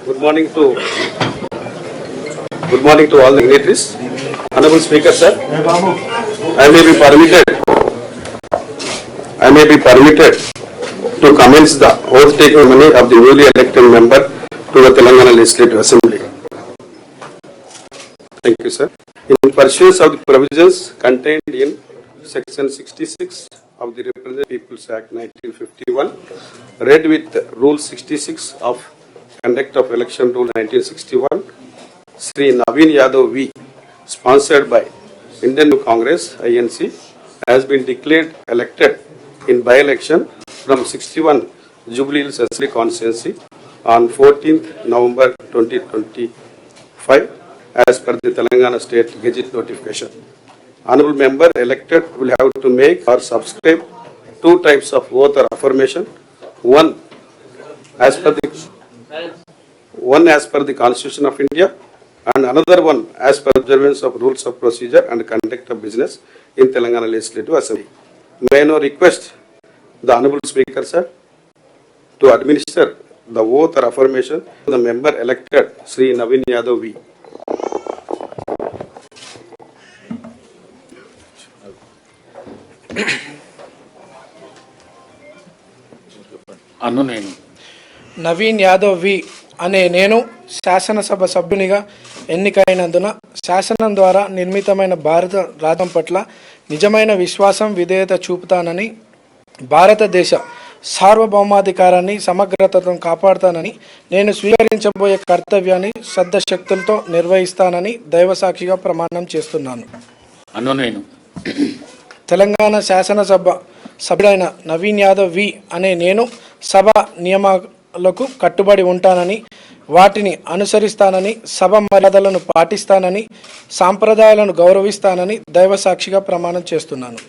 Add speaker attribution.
Speaker 1: Good morning to all the dignitaries. Honorable Speaker, sir, I may be permitted to commence the oath taking ceremony of the newly elected member to the Telangana Legislative Assembly. Thank you, sir. In pursuance of the provisions contained in Section 66 of the Representative People's Act 1951, read with Rule 66 of Conduct of Election Rule 1961, Sri Naveen Yadav V, sponsored by Indian Congress (INC), has been declared elected in by-election from 61 Jubilee Hills Assembly constituency on 14th November 2025 as per the Telangana State Gazette notification. Honorable member elected will have to make or subscribe two types of oath or affirmation, one as per the Constitution of India and another one as per observance of rules of procedure and conduct of business in Telangana Legislative Assembly. May I now request the Honorable Speaker, sir, to administer the oath or affirmation to the member elected, Sri Naveen Yadav V.
Speaker 2: Naveen Yadav వి అనే నేను శాసనసభ సభ్యునిగా ఎన్నికైనందున శాసనం ద్వారా నిర్మితమైన భారత రాజ్యం పట్ల నిజమైన విశ్వాసం విధేయత చూపుతానని, భారతదేశ సార్వభౌమాధికారాన్ని సమగ్రతను కాపాడుతానని, నేను స్వీకరించబోయే కర్తవ్యాన్ని శ్రద్ధశక్తులతో నిర్వహిస్తానని దైవసాక్షిగా ప్రమాణం చేస్తున్నాను. తెలంగాణ శాసనసభ సభ్యుడైన నవీన్ యాదవ్ వి అనే నేను సభ నియమాలకు కట్టుబడి ఉంటానని, వాటిని అనుసరిస్తానని, సభ మర్యాదలను పాటిస్తానని, సాంప్రదాయాలను గౌరవిస్తానని దైవసాక్షిగా ప్రమాణం చేస్తున్నాను.